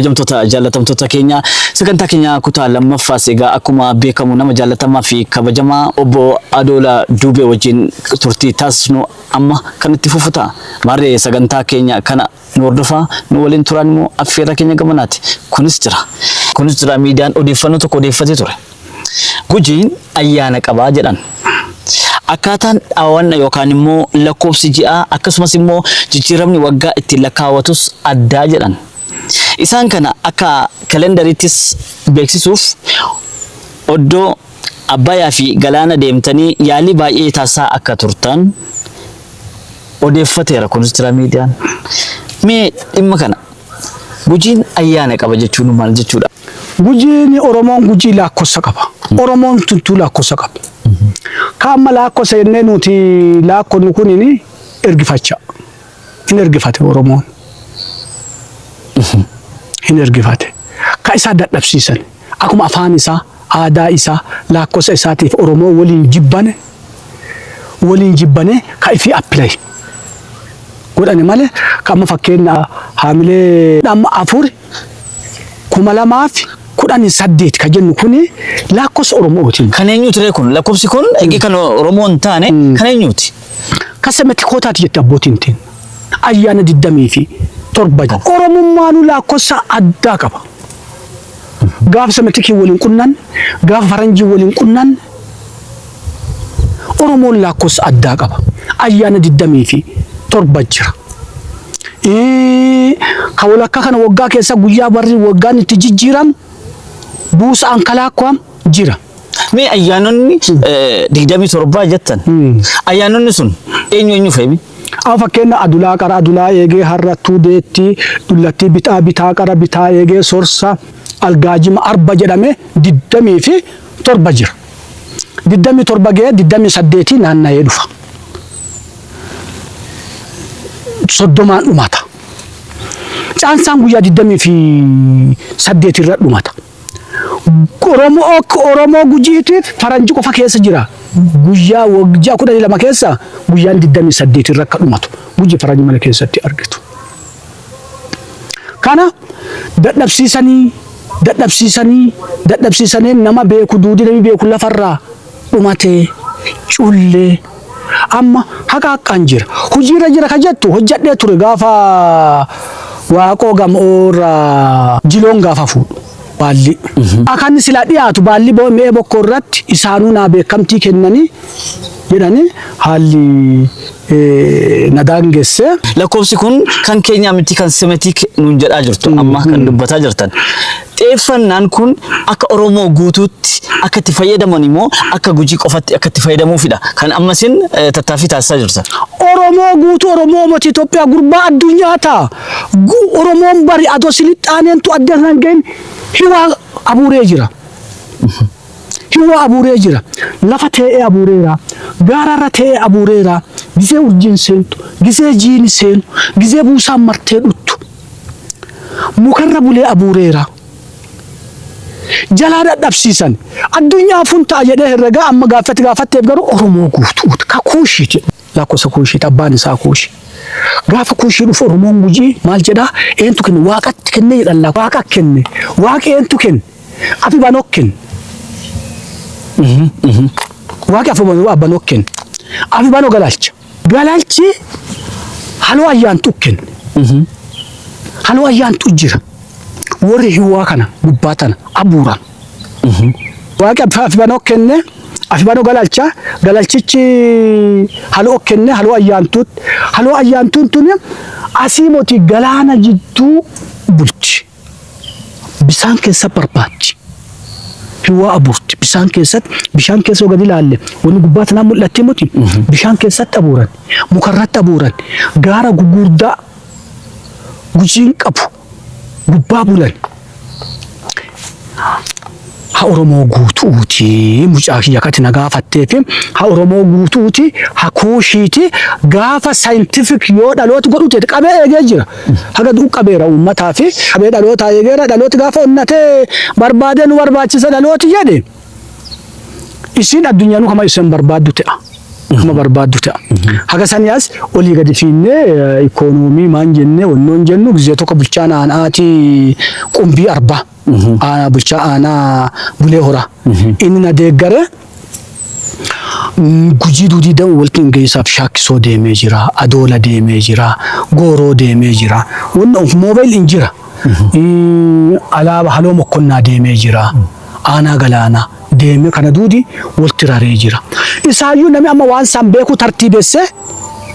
Jamtoota jaalatamtoota keenya sagantaa keenya kutaa lammaffaa egaa akkuma beekamu nama jaalatamaa fi kabajamaa obbo Adoolaa Duubee wajjin turtii taasisnu amma kan itti fufuta marree sagantaa keenya kana nu hordofaa nu waliin turan immoo affeerra keenya gamanaati kunis jira miidiyaan odeeffannoo tokko odeeffatee ture Gujiin ayyaana qabaa jedhan akkaataan dhaawwan yookaan immoo lakkoofsi ji'a akkasumas immoo jijjiiramni waggaa itti lakkaawwatus addaa jedhan Isaan kana akka kalendariittis beeksisuuf oddoo Abbayyaa fi Galaana deemtanii yaalii baay'ee taasisaa akka turtan odeeffateera kunis jira miidiyaan. Mee dhimma kana Gujiin ayyaana qaba jechuun maal jechuudha? Gujiin Oromoon Gujii lakkoofsa qaba. Oromoon tuntuu lakkoofsa qaba. Kaamma lakkoofsa jennee nuti lakkoofni kunini ergifacha. In ergifate Oromoon. Hin ergifate ka isa dadhabsiisan akkuma afaan isaa aadaa isaa lakkoofsa isaatiif Oromoo waliin jibbane ka ifi appilay godhani malee kama fakkeenya haamilee amma afur 2018 ka jennu kuni lakkoofsa Oromooti. Kan eenyuti ree kun lakkoofsi kun kan Oromoon taane kan eenyuti? Kasamatti kootaati jette abbootiin tiin ayyaana 27 Oromummaanu lakkoofsa addaa qaba. Gaaf samatikii waliin qunnan gaaf faranjii waliin qunnan Oromoon lakkoofsa addaa qaba. Ayyaana 27 jira. Ka walakkaa kana waggaa keessa guyyaa barri waggaan itti jijjiiramu buusa ankalaakkwam jira. Mee ayyaanonni 27 jettan ayyaanonni sun eenyu feemi? Fakkeenya adulaa qara adulaa eegee harrattuu deetti dullatti bitaa qara bitaa eegee sorsa algaajima arba jedhame 27 jira. 27 gee 28 naanna'ee dhufa. Soddomaan dhumata. Caansaan guyyaa 28 irra dhumata. Oromoo Gujiitiif faranji qofa keessa jira. Guyyaa waggaa 12 keessa guyyaan 28 irra akka dhumatu Gujii faranji mala keessatti argitu. Kana dadhabsiisanii nama beeku duudii namni beeku lafarraa dhumatee cullee amma haqaaqaan jira. Hojiirra jira ka jettu hojjadhee ture gaafa waaqoo gamoora jiloon gaafa fuudhu. Baalli. Akan sila dhiyaatu baalli mee bokkoo irratti isaanuu naa beekamtii kennanii jedhanii haalli nadaangesse. Lakkoofsi kun kan Keenyaa miti kan Semetik nuun jedhaa jirtu amma kan dubbataa jirtan. Xeeffannaan kun akka Oromoo guutuutti akka itti fayyadaman immoo akka Gujii qofatti akka itti fayyadamuufidha. Kan ammasin tattaaffii taasisaa jirtan. Oromoo guutuu Oromoo mootii Itoophiyaa gurbaa addunyaa ta'a. Oromoon bari adoo silixaaneentu addaan ga'in hiwa abuuree jira. Hiwa abuuree jira. Lafa ta'ee abuureera. Gaararra ta'ee abuureera. Gisee urjiin seentu, gisee jiini seenu, gisee buusaan martee dhuttu. Mukarra bulee abuureera. Jalaa dadhabsiisan. Addunyaa funtaa jedhee herregaa amma gaafatteef garuu Oromoo guutuuti. Ka kuushiiti. Lakkoofsa kuushiiti abbaan isaa kuushi. Gaafa kuushii dhufu Oromoon Gujii maal jedhaa? Eentu kenne waaqatti kenne jedhan waaqa kenne. Waaqi eentu kenne? Afi banoo kenne. Waaqi afi banoo kenne. Afi banoo galaalcha. Galaalchi haloo ayyaantu kenne. Haloo ayyaantu jira. Warri hiwaa kana gubbaa tana abuuran. Waaqi afi banoo kenne. Afibano galaalchichi haloo kenne haloo ayyaantuun tuni asiimoti galaana jidduu bulchi. Bisaan keessa barbaachi. Hiwaa abuurti. Bisaan keessa gadi ilaalle wanni gubbaa tanaa mul'atti moti bishaan keessatti abuuran mukarratti abuuran gaara gugurdaa Gujiin qabu gubbaa bulan. Ha Oromoo guutuuti mucaa kiyya kati na gaafatteef ha Oromoo guutuuti ha kuushiiti gaafa scientific yoo dhalooti godhute qabee eegee jira. Haga duu qabeera uummataa fi qabee dhaloota eegeera dhalooti gaafa onnatee barbaadee nu barbaachisa dhalooti jedhe. Isin addunyaa nu kama isin barbaaddu ta'a. kama barbaaddu ta'a. Haga saniyaas olii gadi fiinnee ikoonoomii maan jennee wannoon jennu gizee tokko bulchaan aanaati qumbii arbaa bulchaa aanaa bulee horaa inni na deeggare gujii duudii da'u walqin geessaaf shaakkisoo deemee jira, adoola deemee jira, gooroo deemee jira, wanna moobaayil hin jira. Alaaba haloo mokkonnaa deemee jira, aanaa galaanaa deemee kana duudi walti raree jira. Isaayyuu namni amma waan san beeku tartiibessee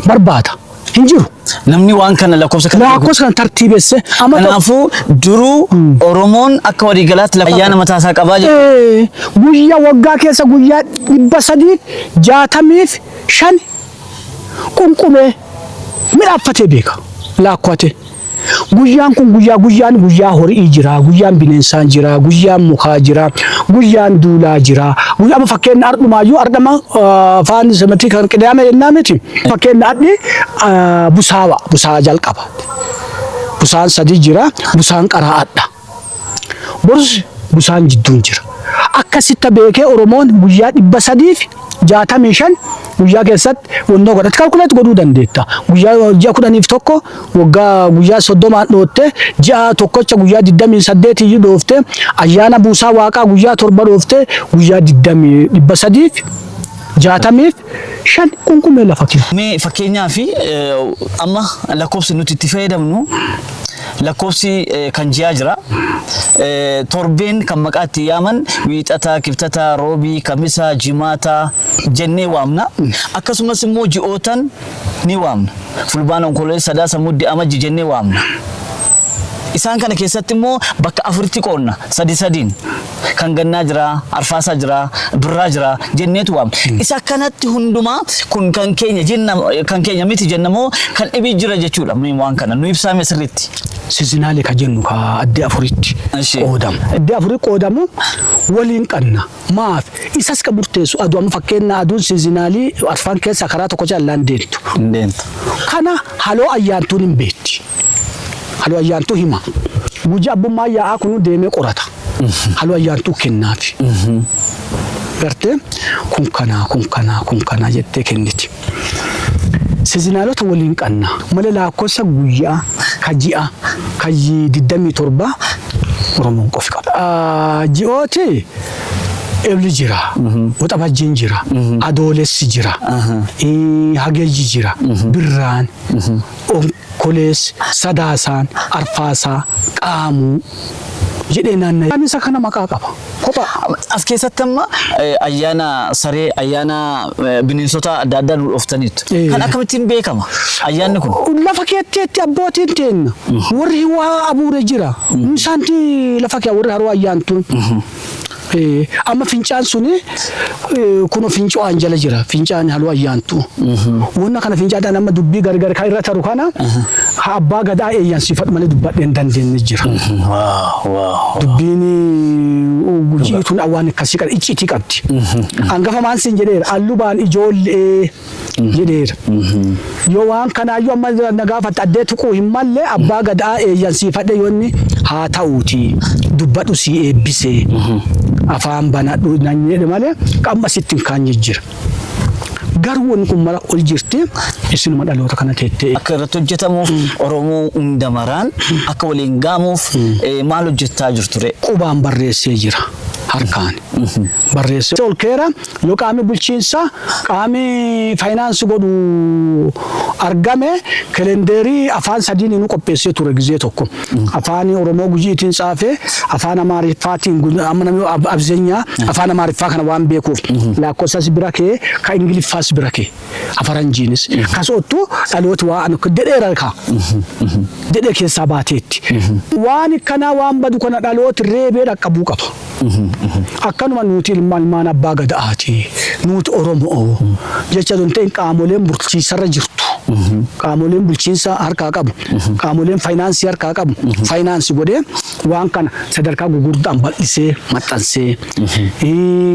barbaada hin jiru. Namni waan kana lakkoofsa kan tartiibessee kanaafuu duruu Oromoon akka waliigalaatti ayyaana mataasaa qabaa jira. Guyyaa waggaa keessa guyyaa 365 qunqumee midhaaffatee beeka laakkwate. Guyyaan kun guyyaa horii jira, guyyaan bineensaa jira, guyyaan mukaa jira, guyyaan duulaa jira. Guyyaa fakkeen ardhumaayyuu ardhama afaan sematii kan qidaame jennaa miti. Fakkeen adhi busaa jalqaba. Busaan sadii jira, busaan qaraa'aadha. Boris busaan jidduun jira. Akkasitti beekee Oromoon guyyaa 365 guyyaa keessatti wannoo godhatti kalkuleetti godhuu dandeetta. Guyyaa 11 waggaa guyyaa 30 dhootte ji'a tokkocha guyyaa 28 iyyuu dhoofte ayyaana buusaa waaqaa guyyaa 7 dhoofte guyyaa 365 qunqumee lafa kee. Mee fakkeenyaaf amma lakkoofsi nuti itti fayyadamnu lakkoofsi kan ji'a jira. Torbeen kan maqaatti yaaman wiixata, kibxata, roobii, kamisa, jimaata jennee waamna. Akkasumas immoo ji'ootan ni waamna. Fulbaana, onkololeessa, sadaasa, muddee, amajji jennee waamna. Isaan kana keessatti immoo bakka afuritti qoonna sadiin kan gannaa jira, arfaasaa jira, birraa jira jenneetu waamna. Isa kanatti hundumaa kun kan keenya miti jennamoo kan dhibii jira jechuudha. Waan kana nu ibsaame sirriitti. Sizinaalee ka jennu ka addi afuritti qoodamu. Addi afurii qoodamu waliin qanna. Maaf isas ka murteessu aduu amma fakkeenya aduun sizinaalii arfan keessa karaa tokko jaallaan deemtu. Kana haloo ayyaantuun hin beetti. Haloo ayyaantuu hima. Guyyaa abbummaa yaa'aa kunu deemee qorata. Haloo ayyaantuu kennaafi. Gartee kun kana jettee kenniti. Sizinaalota waliin qanna. Malee lakkoofsa guyyaa kaji'a kaji 27 Oromoon qofi qaba. Ji'ooti ebli jira, waxabajjiin jira, adoolessi jira, hagayyi jira, birraan, onkoleessi, sadaasaan, arfaasaa, qaamuu jedhee naanna'ee. Kan isa kana maqaa qaba. As keessatti amma ayyaana saree, ayyaana bineensota adda addaa nu dhuftaniitu. Kan akkamittiin beekama ayyaanni kun? Lafa keetteetti abbootiin teenna warri waa abuure jira. Isaanti lafa kee warri haroo ayyaantuun. Amma fincaan suni kuno fincaan jala jira. Fincaan haloo ayyaantu. Wanna kana fincaadhaan amma dubbii gargar kan irra taru kana abbaa gadaa eeyyansiifadhu malee dubbadheen dandeenye jira. Dubbiin gujiituun awwaan akkasii qaba icciitii qabdi. Hangafa maan siin jedheera allubaan ijoollee jedheera. Yoo waan kanaayyuu amma nagaafatte addee tuquu hin malle abbaa gadaa eeyyansiifadhe yoonni haa ta'uuti dubbadhu si eebbisee. Afaan banadhu nan jedhe malee qamma sittiin kaanye jira. Garuu wanni kun mara ol jirti isinuma dhaloota kana teettee. Akka irratti hojjetamuuf Oromoo hunda maraan akka waliin gaamuuf maal hojjechaa jirture? Qubaan barreessee jira harkaan. Barreessee ol keera yoo qaamni bulchiinsa qaamni faayinaansi godhu argame kalendeerii afaan sadiin nu qopheessee ture gizee tokko. Afaan Oromoo gujiitiin tsaafee afaan Amaariffaatiin amma namni abzeenyaa afaan Amaariffaa kana waan beekuuf lakkoofsas bira kee ka Ingiliffaa birake afaranjiinis kasootu dhalooti waan dedheera ka dedhe keessa baateetti waan kana waan badu kana dhalooti reebee dhaqqabuu qaba. Akkanuma nuti ilmaan abbaa gadaati nuti Oromoo jecha donteen qaamoleen bulchiinsarra jirtu. Qaamoleen bulchiinsa harkaa qabu. Qaamoleen faayinaansii harkaa qabu. Faayinaansi godhee waan kana sadarkaa gurguddaan bal'isee maxxansee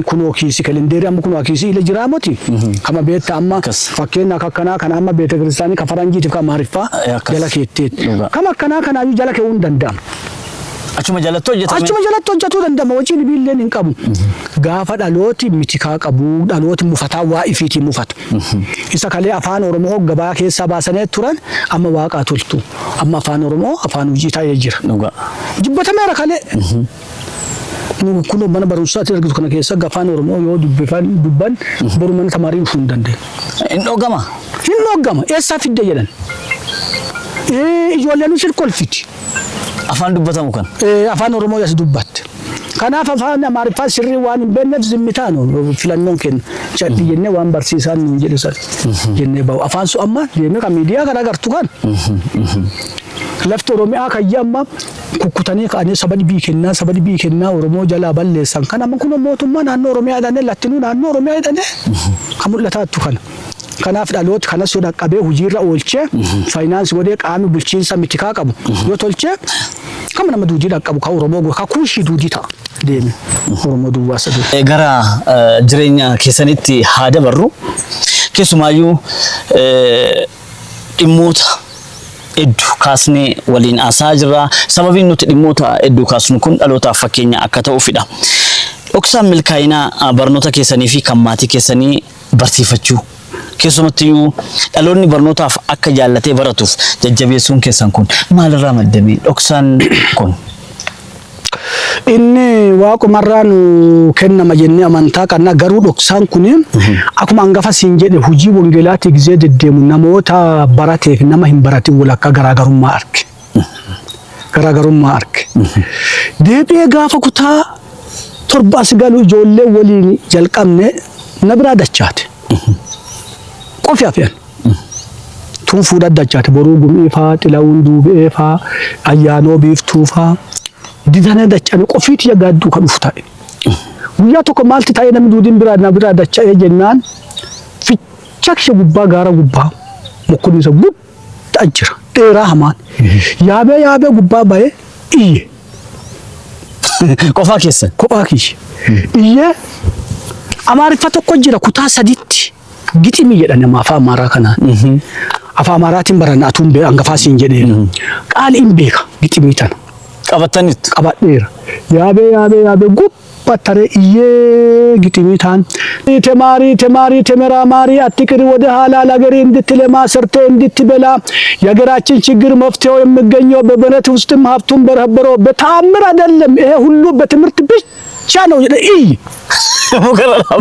kunoo kiisii kalendeerii amma kunoo kiisii ila jiraamoti. Kama beektaa amma fakkeenya akka kanaa kana amma beeta kiristaanii ka faranjiitiif ka Amaariffaa jala keetteetti. Kama akkanaa kanaayyuu jala keewuu hin danda'amu. Achuma jalatti hojjetame. Achuma jalatti hojjetuu danda'ama waciin biilleen hin qabu. Gaafa dhalooti mitikaa qabu dhalooti mufataa waa ifiitii mufatu. Isa kalee afaan Oromoo gabaa keessaa baasanii turan amma waaqaa toltu. Amma afaan Oromoo afaan hojii ta'ee jira. Jibbatameera kalee. Kun mana barumsaatti argitu kana keessa afaan Oromoo yoo dubban boru mana tamaarii dhufuu hin dandeenye. Hin dhogama. Hin dhogama. Eessaa fidde jedhan. Ijoolleen shirkolfiti. Afaan dubbatamu kan. Afaan Oromoo yas dubbatte. Kanaaf afaan Amaariffaa sirrii waan hin beekneef zimmitaan filannoon kenna. Chaddi jennee waan barsiisaan nuun jedhe san jennee bahu. Afaan sun amma deemee kan miidiyaa kana agartu kan. Lafti Oromiyaa kan amma kukkutanii ka'anii saba dhibii kennaa Oromoo jalaa balleessan. Kan amma kun mootummaa naannoo Oromiyaa jedhanii lattinuu naannoo Oromiyaa jedhanii kan mul'ataattu kana. Kanaaf dhalooti kanas yoo dhaqqabee hojiirra oolchee faayinaansi godhee qaamni bulchiinsa mitikaa qabu yoo tolchee kama nama duudii dhaqqabu ka Oromoo ka kuushii duudii ta'a deeme Oromoo duwwaa saduu. Gara jireenya keessanitti haa dabarru keessumaayyuu dhimmoota hedduu kaasnee waliin haasaa jirra. Sababiin nuti dhimmoota hedduu kaasnu kun dhalootaaf fakkeenya akka ta'uufidha. Dhoksaan milkaa'inaa barnoota keessanii fi kan maatii keessanii barsiifachuu. Keessumattiyyuu dhaloonni barnootaaf akka jaallatee baratuuf jajjabeessuun keessan kun maalirraa maddame dhoksaan kun? Inni waaqumarraa nu kennama jennee amantaa qabna garuu dhoksaan kun akkuma hangafa siin jedhe hojii wangeelaatii gizee deddeemu namoota barateef nama hin baratin walakkaa garaagarummaa arge. Garaagarummaa arge. Deebi'ee gaafa kutaa torbaas galu ijoollee waliin jalqabne na biraa dachaate. Qofi afyan. Tun fuudhaa dachaate boruu gumii faa xilawuun duubee faa ayyaanoo biiftuu faa. Didane dachane qofiiti ya gaaddu kan dhufu ta'e. Guyyaa tokko maalti ta'e namni duudiin biraa dacha'ee jennaan fichakshee gubbaa gaara gubbaa mukkunni isa guddaa jira dheeraa hamaan. Yaabee gubbaa ba'ee iyye. Qofaa keessan? Kophaa kiyye. Iyyee Amaariffa tokko jira kutaa sadiitti giximii jedhan nama afaan Amaaraa kanaan. Afaan Amaaraatiin baranna atuun hangafaa siin jedhee. Qaaliin beeka giximii tana. Qabatanitti? Qabadheera. Yaabee gubbattare iyyee giximii taan. ተመራማሪ አትቅሪ ወደ ኋላ ለሀገሬ እንድትለማ ሰርተ እንድትበላ የሀገራችን ችግር መፍትሄው የሚገኘው በበረት ውስጥም ሀብቱን በረበረው በታምር አይደለም። ይሄ ሁሉ በትምህርት ብቻ ነው።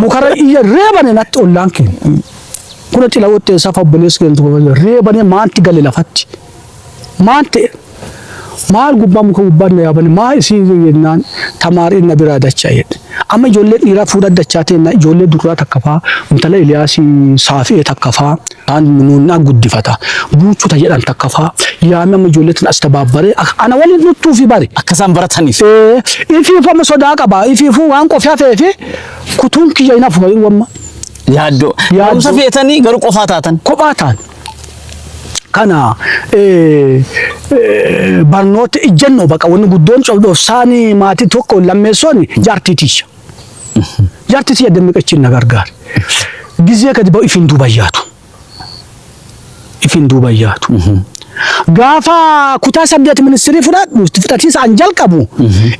ሙከራ ይረባነ ናጦላንክ ኩነቲ ለወጥ ሰፋ በለስ ገንቱ ረባነ ማንት ገለላፈት ማንት maal gubbaa muka gubbaan na yaabani maa isii yennaan tamaariin na biraa dachaa jedhe amma ijoollee dhiiraa fuudhaa dachaa ta'e ijoollee duraa takkafaa intala Iliyaasii Saafii takkafaa taan nuunaa guddifata buuchuta jedhan takkafaa yaame amma ijoollee tan as tabaabbaree ana waliin nuttuu fi bare akkasaan barataniif ifiifu amma sodaa qaba ifiifu waan qofaa ta'ee fi kutuun kiyya inaaf wamma yaaddoo barumsa feetanii garuu qofaa taatan kophaa taan. Kana barnoota ijjannoo baqa wanni guddoon cobdoofsaanii maatii tokko lammeessoon jaartiitiisha. Jaartiitiisha dammaqachiin na gargaara. Gizee gadi ba'u ifin duubayyaatu. Ifin duubayyaatu. Gaafa kutaa 8 ministirii fudhatiisa an jalqabu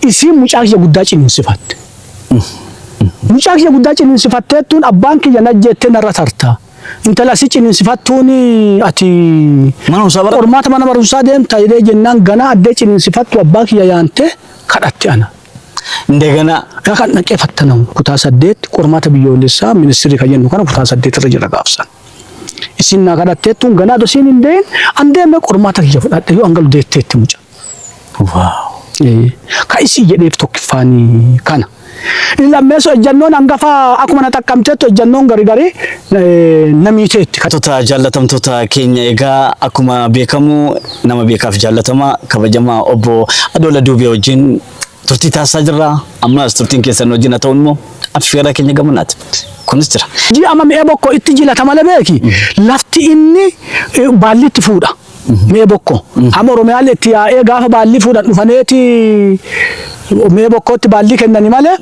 isiin mucaa kiyya guddaa ciniinsifatte. Mucaa kiyya guddaa ciniinsifatteettuun abbaan kiyya najjeettee narra tarta. Intala si ciniinsifattuun ati qormaata mana barumsaa deemta jedhee jennaan ganaa addee ciniinsifattu abbaa kiyya yaante kadhatte ana. Indegana kan dhaqee fattanamu kutaa 8 qormaata biyyoolessaa ministirii kan jennu kana kutaa 8 irra jira gaafsan. Isin na kadhatteettuun ganaa dosiin hin deein an deemee qormaata kiyya fudhadhe yoo angalu deetteetti muca. Ka isii jedheef tokkiffaanii kana. Lammeessoo ejjannoon hangafa akkuma na xaqqamteettu ejjannoon gari namiiteetti. Katota jaallatamtoota keenya egaa akkuma beekamu nama beekaaf jaallatamaa kabajamaa obbo Adoola Duubee wajjin turtii taasisaa jirra. Ammas turtiin keessan wajjin haa ta'u immoo affeera keenya gamanaati. Kunis jira. Amma mi'ee bokkoo itti jilata malee beeki lafti inni baalli itti fuudha. Mi'ee bokkoo amma Oromiyaan itti yaa'ee gaafa baalli fuudhan dhufaneeti mi'ee bokkootti baalli kennani malee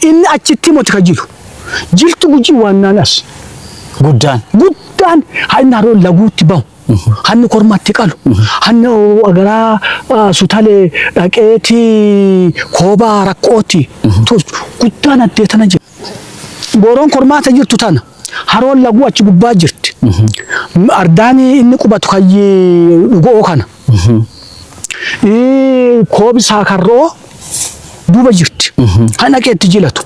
inni achitti moti ka jiru jiltu gujii waan naanas guddaan haa inni haroon laguutti bahu hanni kormatti qalu hanni agaraa sutale dhaqeeti koobaa rakkooti guddaan addeetana jira booroon kormaata jirtu tana haroon lagu achi gubbaa jirti ardaani inni qubatu kayyi dhugoo kana koobi saakarroo duuba jirti hana keetti jilatu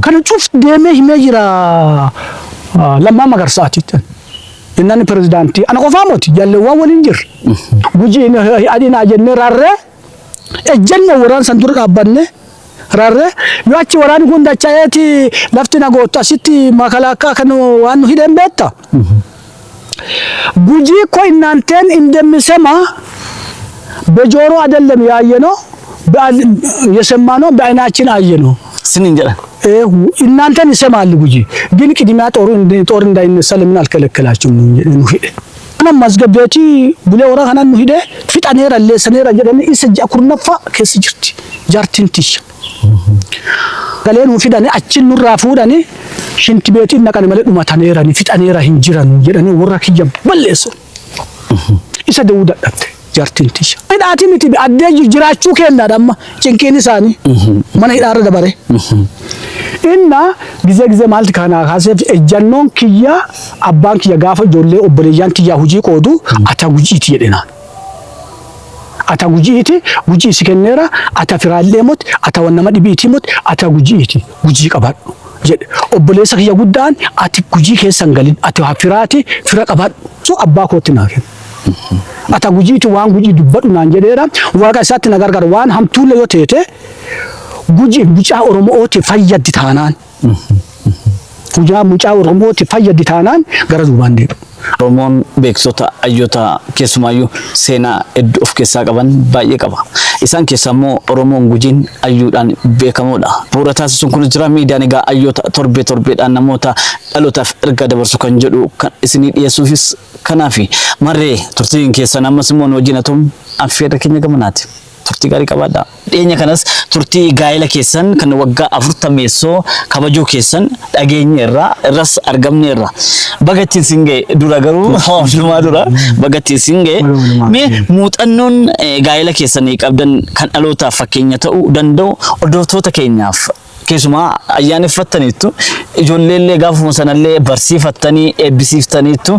kana cuf deemee himee jira lammaa magarsaati innani prezidaantii ana qofaa moti jalleewwan waliin jirra Gujii adina jenne rarre ejjenno waraan san dura dhaabbanne rarre yoo achi waraan kun dachaa'eeti lafti nagoota asitti makalaakaa kan waan hidhen beetta Gujii ko innanteen indemmisema በጆሮ አይደለም ያየነው የሰማነው በአይናችን አየነው ስንንጀራ እናንተን ይሰማል ጉጂ ግን ቅድሚያ ጦር እንዳይነሳ ለምን አልከለከላችሁም ነው ሄደ انا ማስገበቲ ብለ ወራ ካና ነው ሄደ ፍጣኔራ ለሰኔራ ጀደን ይስጃ ኩርነፋ ከስጅርቲ ጃርቲንቲሽ ገሌኑ ፍዳኔ አችን ኑራፉ ዳኔ ሽንት ቤት ነቀን መለዱ ማታኔራ ፍጣኔራ hinjiran ጀደን ወራ ከየ በለሰ ይሰደው ዳዳት jartintish idati miti adde jirachu kenna damma cinkini sani mana hidara dabare inna gize malti kana khasef ejannon kiya abban kiya gafa jolle obboleyan kiya huji qodu ata gujiti yedena ata gujiti guji sikennera ata firallemot ata wannama dibiti mot ata gujiti guji qabaddu jed obbolesa kiya guddan ati guji kesan galin ati hafirati fira qabaddu so abba kotina ken ata gujiitu waan gujii dubbadhu naan jedheera waaqa isaatti nagargar waan hamtuulle yoo teete gujii mucaa oromooti fayyaddi taanaan mucaa oromooti fayyaddi taanaan gara duubaan deebi'u. Oromoon beeksota ayyoota keessumaayyuu seenaa hedduu of keessaa qaban baay'ee qaba. Isaan keessaa immoo Oromoon gujiin ayyuudhaan beekamoodha. Bu'uura taasisuun kun jira miidiyaan egaa ayyoota torbeedhaan namoota dhalootaaf erga dabarsu kan jedhu kan isinii dhiyeessuufis kanaafi marree turtiin keessan ammas immoo wajjin atum affeerra keenya gamanaati. Turtii gaarii qabaadha. Dhiyeenya kanas turtii gaa'ela keessan kan waggaa 40 kabajuu keessan dhageenyeerra irras argamneerra. Bagattiin singee dura garuu hundumaa dura bagattiin singee mee muuxannoon gaa'ela keessanii qabdan kan dhalootaaf fakkeenya ta'uu danda'u hordoftoota keenyaaf keessumaa ayyaaneffattaniitu ijoolleellee gaafuma sanallee barsiifattanii eebbisiiftaniitu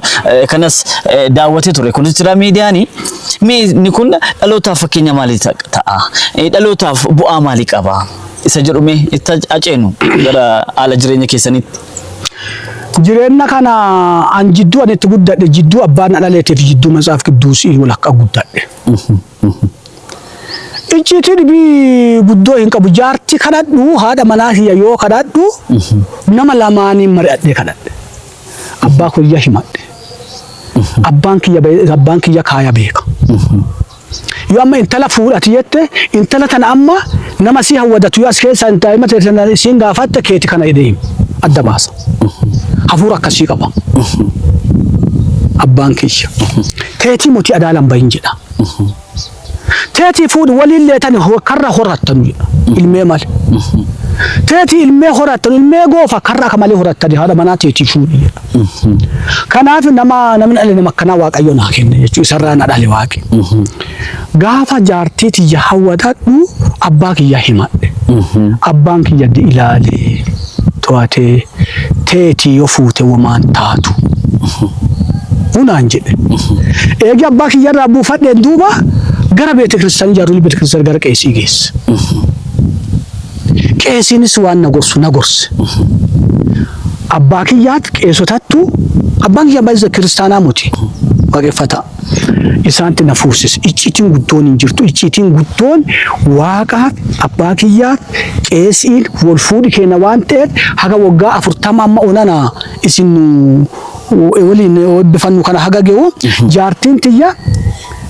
kanas daawwatee ture kunis jira miidiyaanii mee ni kun dhalootaaf fakkeenya maalii ta'a dhalootaaf bu'aa maalii qaba isa jedhume itti aceenu gara haala jireenya keessanitti jireenya kana an jidduu anetti guddadhe jidduu abbaan dhaleetiif jidduu matsaaf qidduusii walakka guddadhe Ichiti bi guddoo hin qabu jaarti kadhadhu haadha manaa kiyya yoo kadhadhu nama lamaanii mari'adhee kadhadhe abbaa kiyya himadhe abbaan kiyya kaaya beeka yoo amma intala fuudhati jette intala tana amma nama si hawwadatu yoo as keessa hin taa'ima teessana isiin gaafatte keeti kana jedhee adda baasa hafuura akkasii qaba abbaan kiyya keetii mutii adaalan bahin jedha تأتي فود ولله تاني هو كرر خرطني المال تأتي الماء خرطني الماء جوفا كرر كمالي خرطني هذا مناطق تشوفي كان عارف نما اللي مكنا واقع يونا كين يسرنا على واقع جافا جارتي تجاهودات أباك يهمت أبانك يد إلالي تواتي تأتي يفوت ومان تاتو ونانجد إيجا أباك يرابو فتن دوبا gara beete kristaan jaaruli beete kristaan gara qeesii geesse qeesiinis waan nagorse abbaa kiyyaat qeesotattu abbaan kiyyaa baay'ee kiristaanaa muti waaqeffata isaanti na fuusis icciitiin guddoon hin jirtu icciitiin guddoon waaqaaf abbaa kiyyaat qeesiin wal fuudhi kenna waan ta'eef haga waggaa 40 amma onana isin waliin bifannu kana haga geewu jaartiin tiyya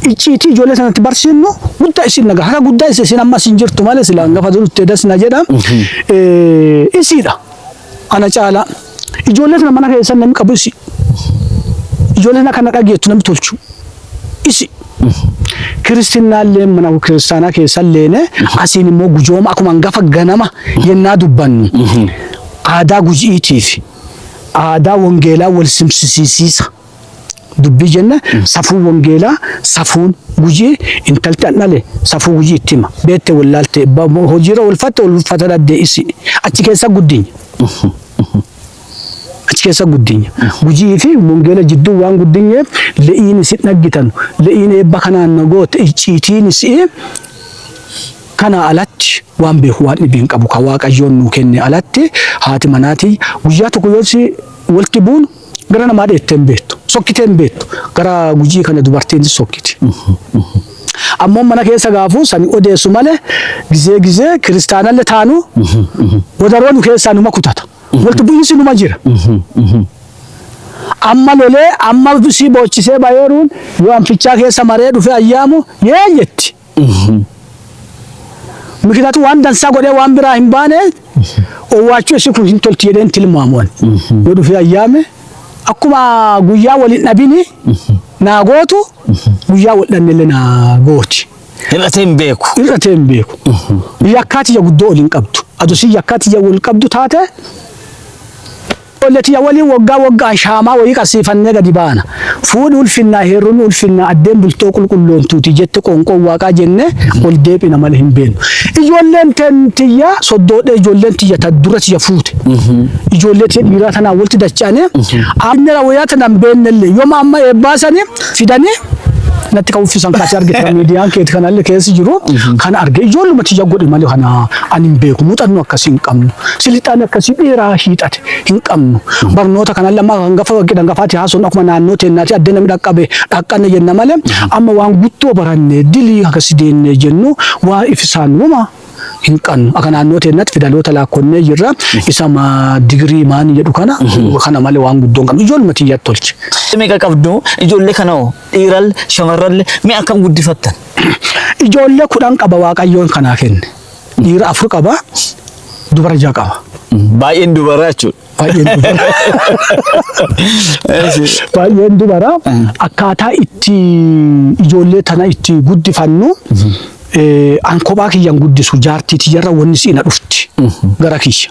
ichiti ijoollee sanatti barsiisnu guddaa isin naga haga guddaa isin amma isin jirtu malee sila hangafa durutti dasna jedha isiidha ana caala ijoollee sana mana keessa namni qabu isi ijoollee sana kana dhageettu namni tolchu isi kiristinaallee mana kiristaanaa keessa leene asiin immoo gujooma akkuma hangafa ganama yennaa dubbannu aadaa gujiitiif aadaa wangeelaa wal simsisiisa dubbii jenna safuu wangeelaa safuun gujii intalti annale safuu gujii ittima beette wallaalte hojiirra ulfata dhaddee isi achi keessa guddinya achi keessa guddinya gujii fi wangeela jidduu waan guddinyeef le'iin isin dhaggitan le'iin eebba kanaan nagoota icciitiin isi kana alatti waan beeku waan dhibiin qabu ka waaqayyoon nuu kenne alatti haati manaatii guyyaa tokko yoo si walti buun gara namaa dheetteen beektu sokkiteen beektu gara gujii kana dubartiin sokkiti. Ammoo mana keessa gaafuu sani odeessu malee gizee kiristaanallee taanu wadaroo nu keessaa numa kutata walti bu'iinsi numa jira. Amma lolee amma si boochisee bayeeruun yoo anfichaa keessa maree dhufe ayyaamu yee jetti. Mikiratu waan dansaa godhee waan biraa hin baane owwaachuu isi kun hin tolti jedheen tilmaamuun yoo dhufe ayyaame akkuma guyyaa waliin dhabini naa gootu guyyaa wal dhabnellee naa gooti. Hir'atee hin beeku. Yakkaati ya guddoo waliin qabdu adusi yakkaati ya wal qabdu taate oleti ya waliin waggaa shaamaa wayii qarsiifannee gadi baana fuudhi ulfinnaa heeruun ulfinnaa addeen bultoo qulqulloontuuti jette qoonqoon waaqaa jenne ol deebina malee hin beenu. Ijoolleen tiyya soddoodhe ijoolleen tiyya ta dura tiyya fuute ijoollee tiyya dhiiraa tanaa walitti dacha'anii amma wayyaa tanaan beennellee yooma amma eebbaasanii fidanii natti ka uffisan kaati argite miidiyaan keeti kanallee keessi jiru kan arge ijoolluma tiyya godhe malee kana ani hin beeku muuxannoo akkasii hin qabnu silixaan akkasii dheeraa hiixate hin qabnu barnoota kanallee amma hangafaati haasuun akkuma naannoo teennaati addee namni dhaqqanne jenna malee amma waan guttoo baranne dilii akkasii deennee jennu waa ifisaan wama hin qabnu akka naannoo teennaatti fidaloota laakkonnee jirra isa digirii maanii jedhu kana malee waan guddoo hin qabnu ijoolluma tiyya tolche. Meeqa qabdu ijoollee kana dhiiral shamarran mee akkam guddifattan? Ijoollee 10 qaba waaqayyoon kanaa kenne. Dhiira 4 qaba, dubara 6 qaba. Baay'een dubara jechuudha. Baay'een dubara akkaataa itti ijoollee tana itti guddifannu an kophaa kiyyaan guddisu jaartii tiyyarra wanni siina dhufti gara kiyya.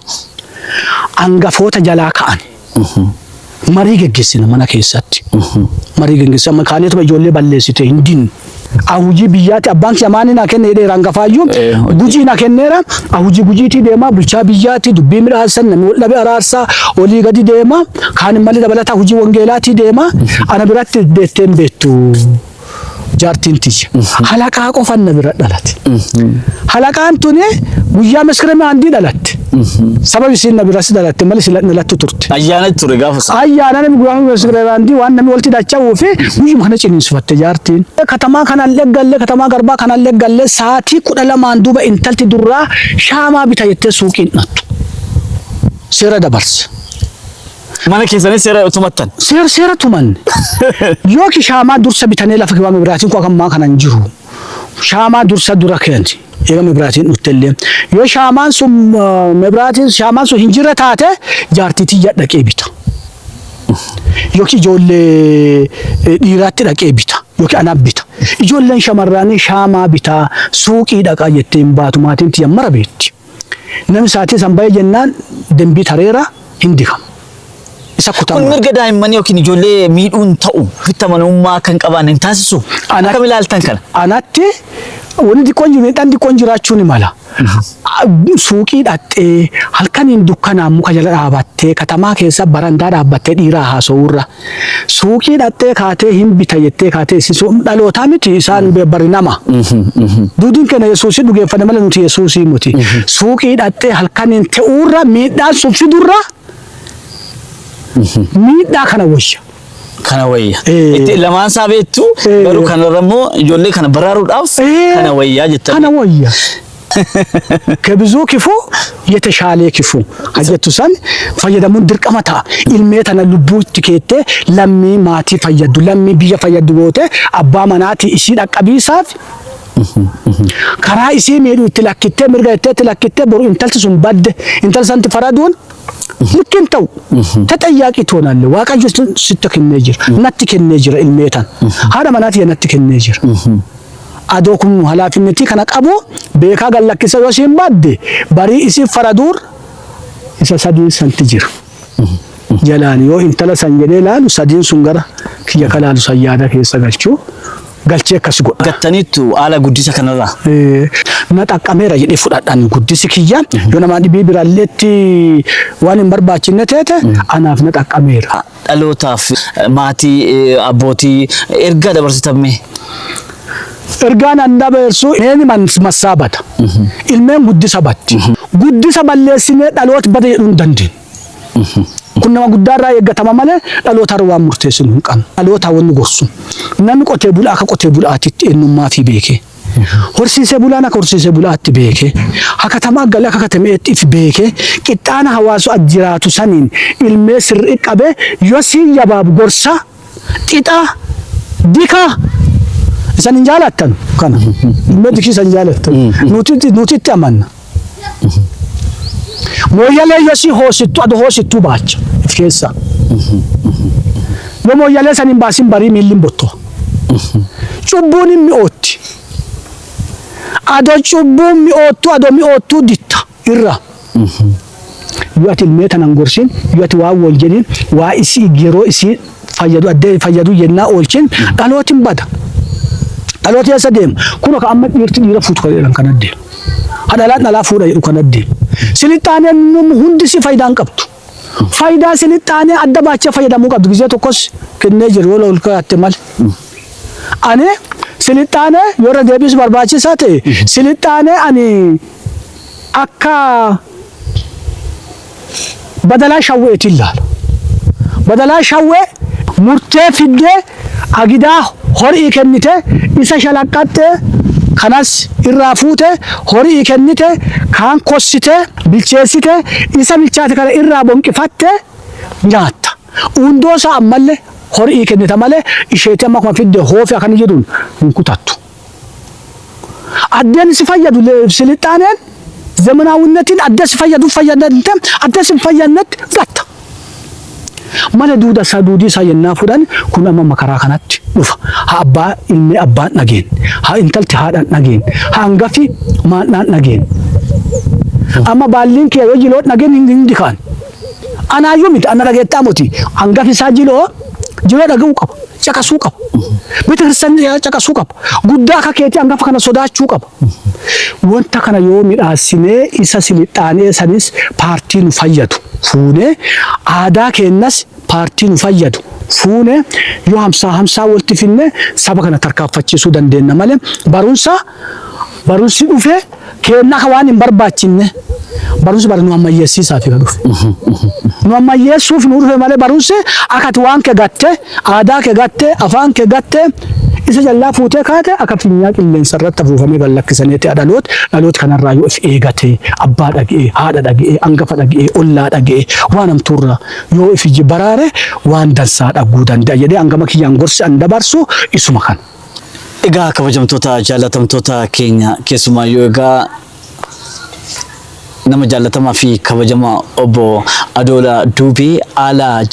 Hangafoota jalaa ka'an. Marii geggeessina mana keessatti. Marii geggeessina makaaneetuma ijoollee balleessite hin dinnu. Ahujii biyyaatti abbaan kiyya maanii naa kenne jedhee rangafaayyuu gujii naa kenneera ahujii gujiitii deema bulchaa biyyaatti dubbii midhaasan namni wal dhabe araarsaa olii gadi deema kaan malee dabalataa hujii wangeelaatii deema ana biratti deetteen beektu jaartiin tiyya. Halaqaa qofan na bira dhalate. Halaqaan tuni guyyaa maskarame handi dhalatte. Sababi isiin na biratti dhalatte malee sila dhalatti turte. Ayyaana ture gaafa sana. Ayyaana namni guyyaa maskarame handi waan namni walitti dacha'uu fi guyyuma kana ciniinsifatte jaartiin. Katamaa kanallee galle katamaa garbaa kanallee galle sa'aatii 12 duuba intalti durraa shaamaa bita jettee suuqiin dhattu. Seera dabarsa. Mana keessanii seera tumattan? Seera tumanne. Yooki shaamaa dursa bitanii lafa kibaame biraatiin koo akammaa kanan jiru. Shaamaa dursa dura keenti. Eegame biraatiin dhuttellee. Yoo shaamaan sun mebraatiin shaamaan sun hin jirre taate jaartiitii dhaqee bita. Yooki ijoollee dhiiraatti dhaqee bita. Yooki anaaf bita. Ijoolleen shamarraanii shaamaa bitaa suuqii dhaqaa jettee hin baatu maatiin tiyya mara beetti. Namni sa'aatii san bahee jennaan dambii tareera hin digamu. Kun mirga daa'immanii yookiin ijoollee miidhuun ta'u ofitti amanamummaa kan qaban hin taasisu. Akkam ilaaltan kana? Anatti wanni xiqqoon jiru dhaan xiqqoon jiraachuun mala. Suuqii dhattee halkaniin dukkanaan muka jala dhaabattee katamaa keessa barandaa dhaabbattee dhiiraa haasa'uurra. Suuqii dhattee kaatee hin bita jettee kaatee dhalootaa miti isaan bari nama. Duudin keenya Yesuusii dhugeeffate malee nuti Yesuusii miti. Suuqii dhattee halkaniin ta'uurra miidhaan sun fidurra. Miidhaa kana wayya. Kana wayya. Itti lamaan isaa beektu garuu kanarra immoo ijoollee kana baraaruudhaaf kana wayyaa jettan. Kana wayya. ከብዙ ክፉ የተሻለ ክፉ ሀጀቱሳን ፈየደሙን ድርቀመታ ኢልሜተነ ልቡት ኬቴ ለሚ ማቲ ፈየዱ ለሚ ቢየ ፈየዱ ቦቴ አባ መናቲ እሺ ዳቀቢሳፍ ከራ እሺ ሜዱ ትላክቴ ምርጋቴ ትላክቴ ቦሩ እንተልሱን ባድ እንተልሰንት ፈራዱን ልክን ተው ተጠያቂ ትሆናለህ ዋቃጁ ስትከነጅር ነትከነጅር ኢልሜተን ሀዳ መናቲ የነትከነጅር አዶኩም ኃላፊነቲ ከነቀቡ ቤካ ገለክሰ yosin badde bari isi faradur isa sadi santi jir jalaan yoo intala san jedhee laalu sadiin sun gara kiyya kalaalu san yaada keessa galchuu galchee akkas godha. Gattaniittu haala guddisa kanarraa. Na xaqqameera jedhee fudhadhaan guddisi kiyya yoo nama dhibii biraalleetti waan hin barbaachisne teete anaaf na xaqqameera. Dhalootaaf maatii abbootii ergaa dabarsitame. Ergaan an dabarsu inni massaabata. Ilmeen guddisa batti. Guddisa balleessinee dhaloota bada jedhuu hin dandeenye. Kun nama guddaarraa eeggatama malee dhaloota waan murteessinu hin qabnu. Dhaloota wanni gorsu. Namni qotee bulaa akka qotee bulaatitti eenyummaa fi beekee. Horsiisee bulaan akka horsiisee bulaatti beekee. Hakatamaa galee akka katameetti if beekee. Qixxaana hawaasu ajjiraatu saniin ilmee sirrii qabee yoo siin yabaab gorsa xixaa dikaa. Isan hin jaalattan kana. Ilmee dikii isan jaalattan. Nuti itti amanna. Mooyyalee yoo si hoosittu adu hoosittuu baacha if keessa. Yoo mooyyalee san hin baasin barii miilli hin bottoa. Cubbuun hin mi'ootti. Ado cubbuun mi'oottu ado mi'oottuu ditta irra. Yoo ati ilmee tanan gorsin yoo ati waa wal jedhin waa isii yeroo isii fayyadu addee fayyadu jennaa oolchin dhalootiin bada. Dhaloota eessa deema? Kun akka amma dhiirti dhiira fuutu kan adeemu. Hadhalaan dhalaa fuudha jedhu kan adeemu. Silixaaneen hundi si faayidaan qabdu. Faayidaa silixaanee adda baachee fayyadamuu qabdu. Gizee tokkos kennee jiru yoo ol kaatte malee. Ani silixaanee yoo irra deebisu barbaachisaa ta'e silixaanee ani akka badalaa shawweetiin ilaala. Badalaa shawwee murtee fiddee agidaa horii kennite isa shalaqqatte kanas irraa fuute horii kennite kaan kossite bilcheessite isa bilchaate kana irraa bonqifatte nyaatta. Undoosa ammallee horii kennite malee isheetti amma kuma fidde hoofi akkana jedhuun hin kutattu. Addeen si fayyadu silixaaneen ዘመናዊነትን አደስ ፈየዱ ፈየደንተ አደስ ፈየነት ጋታ ማለ ዱዳ ሳዱዲ ሳየና ፉዳን ኩናማ መከራ ከናት ዱፋ አባ ኢልሚ አባ ናጌን ኢንተልቲ ሃዳ ናጌን አንጋፊ ማና ናጌን አማ ባሊን ከ ወጅሎት ናጌን እንዲካን አናዩ ሚት አናረገታ ሞቲ አንጋፊ ሳጅሎ ጅሎ ደገው ቀብ ጨቀሱ ቀብ ቤተክርስቲያን ጨቀሱ ቀብ ጉዳ ከከቲ አንጋፋ ከነ ሶዳቹ ቀብ ወንታ ከነ ዮሚ ዳሲኔ ኢሳ ሲልጣኔ ሰኒስ ፓርቲን ፈየዱ ፉኔ አዳ ከነስ ፓርቲን ፈየዱ ፉኔ ዮ 50 ወልት ፊነ ሰበከነ ተርካፈቺሱ ደንደና ማለ ባሩንሲ ዱፌ ከና ከዋን በርባቺነ ባሩንሲ ባርኑ አማየሲ ሳፊ ከዱፍ ኑ አማየሱ ፍኑር ማለ ባሩንሲ አካት ዋን ከጋተ አዳ ከጋተ አፋን ከጋተ isa jalla fuute kaate akka finyaa qilleensa irratti afuufamee gallakkisaniiti dhaloot kanarraa yoo if eegate abbaa dhagee haadha dhagee angafa dhagee ollaa dhagee waan amtuurra yoo if baraare waan dansaa dhaguu danda'a jedhee angama kiyyaan gorsi an dabarsu isuma kan. Egaa kabajamtoota jaalatamtoota keenya keessumaayyuu egaa nama jaalatamaa fi kabajamaa obbo Adoola Duubee haala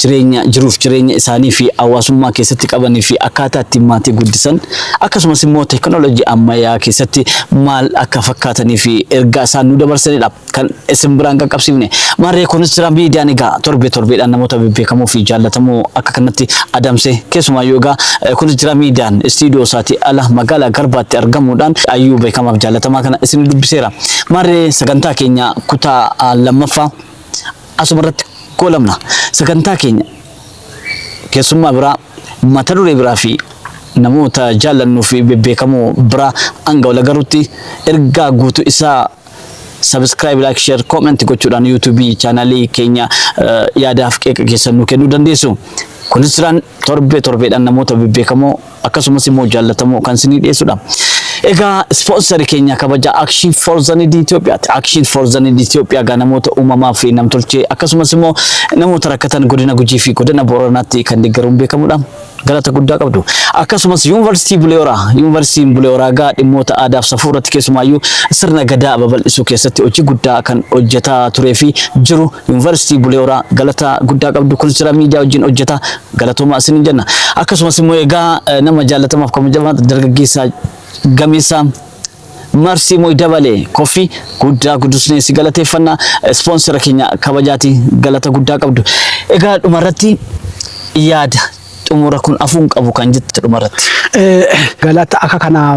jiruuf jireenya isaanii fi hawaasummaa keessatti qabanii fi akkaataa itti maatii guddisan akkasumas immoo teekinooloojii ammayyaa keessatti maal akka fakkaatanii fi ergaa isaan nu dabarsanidha kan isin biraan qaqqabsiifne. Maarree kunis jira miidiyaan egaa torbeedhaan namoota bebbeekamoo fi jaallatamoo akka kanatti adamse keessumaayyuu egaa kunis jira miidiyaan istiidiyoo isaati ala magaalaa Garbaatti argamuudhaan ayyuu beekamaaf jaallatamaa kana isin dubbiseera. Maarree sagantaa keenya kutaa lammaffaa asumarratti kolamna sagantaa keenya keessummaa biraa mata duree biraa fi namoota jaallannuu fi bebbeekamoo biraa hanga wal garuutti ergaa guutuu isaa subscribe like share comment gochuudhaan YouTube channel keenya yaadaaf qeeqa keessan nu kennuu dandeessu. Kunis jiran torbeedhaan namoota bebbeekamoo akkasumas immoo jaallatamoo kan isinii dhiyeessudha. Egaa sponsor keenya kabaja Action for Zanity Ethiopia. Action for Zanity Ethiopia ga namoota uumamaa fi namtolchee akkasumas immoo namoota rakkatan godina Gujii fi godina Booranaatti kan deeggaruun beekamudha. Galata guddaa qabdu. Akkasumas Yuunivarsiitii Bulee Horaa ga dhimmoota aadaa fi safuu irratti keessumaayyuu sirna gadaa babal'isuu keessatti hojii guddaa kan hojjetaa turee fi jiru Yuunivarsiitii Bulee Horaa galata guddaa qabdu. Kunis jira miidiyaa wajjin hojjetaa galatoomaa isin jenna. Akkasumas immoo egaa nama jaallatamaaf kabajamaa dargaggeessaa gameessa Marsi Moy Dabale Kofi guddaa guddusnee si galateeffannaa sponsor keenya kabajaati galata guddaa qabdu. Egaa dhumarratti yaada xumura kun afuun qabu kan jettu dhumarratti. Galata akka kana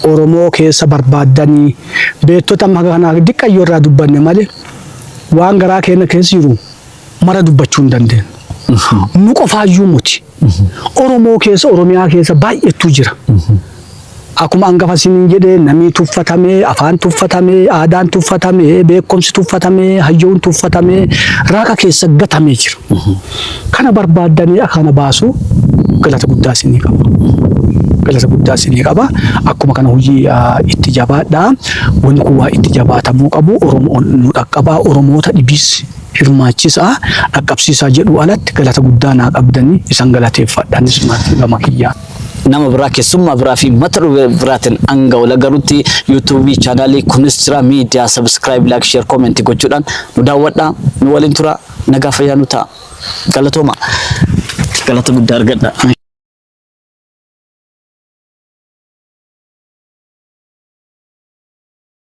Oromoo keessa barbaadanii beektota amma kana diqqayyoo irraa dubbanne malee waan garaa keenya keessa jiru mara dubbachuu hin dandeenyu. Nu qofaayyuu muti. Oromoo keessa Oromiyaa keessa baay'eetu jira. Akkuma hangafa siniin jedhee namni tuffatamee, afaan tuffatamee, aadaan tuffatamee, beekumsi tuffatamee, hayyoon tuffatamee, raaqa keessa gatamee jira. Kana barbaadanii akkana baasu galata guddaa sinii qaba. Galata guddaa sinii qaba. Akkuma kana hojii itti jabaadhaa. Wanni kun waa itti jabaatamuu qabu. Oromoon nu dhaqqabaa. Oromoota dhibiis hirmaachisaa dhaqqabsiisaa jedhu alatti galata guddaa naa qabdanii isan galateeffadhaanis maatii gama kiyyaa. Nama biraa keessummaa biraa fi mata duree biraatiin hanga wal garuutti YouTube chaanaalii kunis jira miidiyaa subscribe like share comment gochuudhaan nu daawwadhaa nu waliin tura nagaa fayyaa nu ta'a galatooma galata guddaa argadha.